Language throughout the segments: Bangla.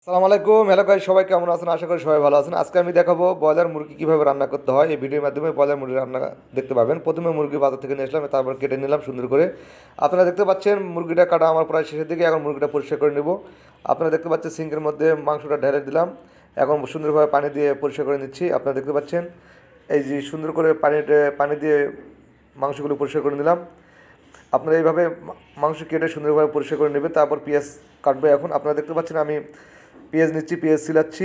সালাম আলাইকুম, হ্যালো গাইস, সবাই কেমন আছেন? আশা করি সবাই ভালো আছেন। আজকে আমি দেখাবো ব্রয়লার মুরগি কীভাবে রান্না করতে হয়। এই ভিডিওর মাধ্যমে ব্রয়লার মুরগি রান্না দেখতে পাবেন। প্রথমে মুরগি বাজার থেকে নিয়ে আসলাম, তারপর কেটে নিলাম সুন্দর করে। আপনারা দেখতে পাচ্ছেন মুরগিটা কাটা আমার প্রায় শেষের দিকে। এখন মুরগিটা পরিষ্কার করে নেব। আপনারা দেখতে পাচ্ছেন সিঙ্কের মধ্যে মাংসটা ঢেলে দিলাম। এখন সুন্দরভাবে পানি দিয়ে পরিষ্কার করে নিচ্ছি। আপনারা দেখতে পাচ্ছেন এই যে সুন্দর করে পানি দিয়ে মাংসগুলো পরিষ্কার করে নিলাম। আপনারা এইভাবে মাংস কেটে সুন্দরভাবে পরিষ্কার করে নেবেন। তারপর পেঁয়াজ কাটবে। এখন আপনারা দেখতে পাচ্ছেন আমি পেঁয়াজ নিচ্ছি, পেঁয়াজ ছিলাচ্ছি।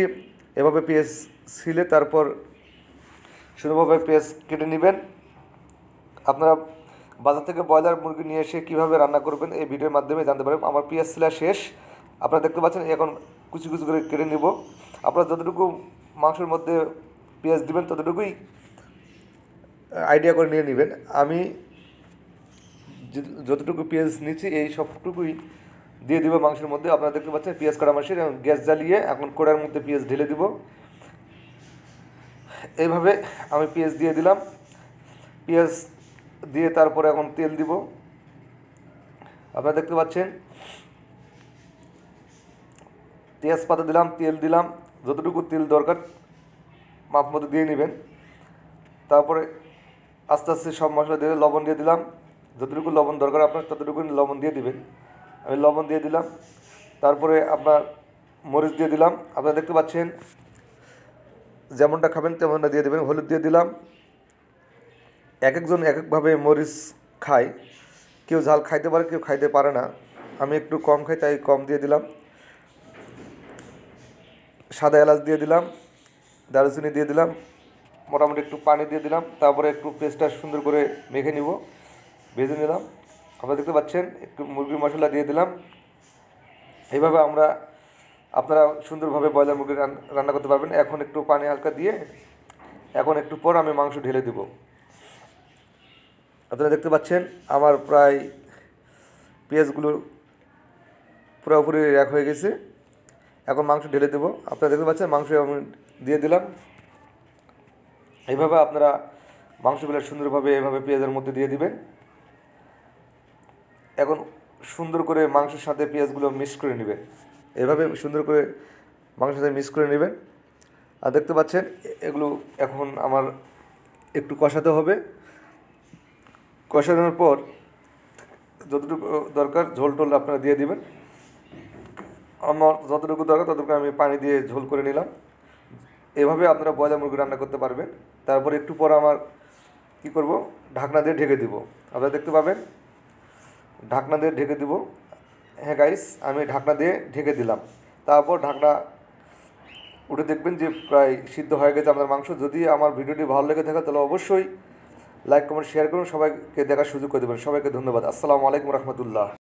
এভাবে পেঁয়াজ ছিলে তারপর সুন্দরভাবে পেঁয়াজ কেটে নেবেন। আপনারা বাজার থেকে ব্রয়লার মুরগি নিয়ে এসে কীভাবে রান্না করবেন এই ভিডিওর মাধ্যমে জানতে পারবেন। আমার পেঁয়াজ ছিলা শেষ। আপনারা দেখতে পাচ্ছেন এখন কুচি কুচি করে কেটে নেব। আপনারা যতটুকু মাংসের মধ্যে পেঁয়াজ দিবেন ততটুকুই আইডিয়া করে নিয়ে নেবেন। আমি যতটুকু পেঁয়াজ নিচ্ছি এই সবটুকুই দিয়ে দিব মাংসের মধ্যে। আপনারা দেখতে পাচ্ছেন পেঁয়াজ কাটা মাংসের গ্যাস জ্বালিয়ে এখন কড়াইয়ের মধ্যে পেঁয়াজ ঢেলে দিব। এইভাবে আমি পেঁয়াজ দিয়ে দিলাম। পেঁয়াজ দিয়ে তারপরে এখন তেল দিব। আপনারা দেখতে পাচ্ছেন তেজপাতা দিলাম, তেল দিলাম, যতটুকু তেল দরকার মাপ মতো দিয়ে নেবেন। তারপরে আস্তে আস্তে সব মশলা দিয়ে লবণ দিয়ে দিলাম। যতটুকু লবণ দরকার আপনার ততটুকু লবণ দিয়ে দিবেন। আমি লবণ দিয়ে দিলাম। তারপরে আপনার মরিচ দিয়ে দিলাম। আপনারা দেখতে পাচ্ছেন যেমনটা খাবেন তেমনটা দিয়ে দেবেন। হলুদ দিয়ে দিলাম। এক একজন এক একভাবে মরিচ খায়, কেউ ঝাল খাইতে পারে, কেউ খাইতে পারে না। আমি একটু কম খাই তাই কম দিয়ে দিলাম। সাদা এলাচ দিয়ে দিলাম, দারুচিনি দিয়ে দিলাম, মোটামুটি একটু পানি দিয়ে দিলাম। তারপরে একটু পেস্টটা সুন্দর করে মেখে নিব, ভেজে নিলাম। আপনারা দেখতে পাচ্ছেন একটু মুরগির মশলা দিয়ে দিলাম। এইভাবে আপনারা সুন্দরভাবে ব্রয়লার মুরগি রান্না করতে পারবেন। এখন একটু পানি হালকা দিয়ে এখন একটু পর আমি মাংস ঢেলে দেব। আপনারা দেখতে পাচ্ছেন আমার প্রায় পেঁয়াজগুলো পুরোপুরি এক হয়ে গেছে। এখন মাংস ঢেলে দেবো। আপনারা দেখতে পাচ্ছেন মাংস আমি দিয়ে দিলাম। এইভাবে আপনারা মাংসগুলো সুন্দরভাবে এভাবে পেঁয়াজের মধ্যে দিয়ে দিবেন। এখন সুন্দর করে মাংসের সাথে পেঁয়াজগুলো মিক্স করে নেবেন। এভাবে সুন্দর করে মাংসের সাথে মিক্স করে নেবেন। আর দেখতে পাচ্ছেন এগুলো এখন আমার একটু কষাতে হবে। কষানোর পর যতটুকু দরকার ঝোল টোল আপনারা দিয়ে দিবেন। আমার যতটুকু দরকার ততটুকু আমি পানি দিয়ে ঝোল করে নিলাম। এভাবে আপনারা ব্রয়লার মুরগি রান্না করতে পারবেন। তারপর একটু পর আমার কী করব, ঢাকনা দিয়ে ঢেকে দিব। আপনারা দেখতে পাবেন ঢাকনা দিয়ে ঢেকে দিব। হ্যাঁ গাইস, আমি ঢাকনা দিয়ে ঢেকে দিলাম। তারপর ঢাকনা উঠে দেখবেন যে প্রায় সিদ্ধ হয়ে গেছে আপনার মাংস। যদি আমার ভিডিওটি ভালো লেগে থাকে তাহলে অবশ্যই লাইক কমেন্ট শেয়ার করুন, সবাইকে দেখার সুযোগ করে দেবেন। সবাইকে ধন্যবাদ। আসসালামু আলাইকুম রহমতুল্লাহ।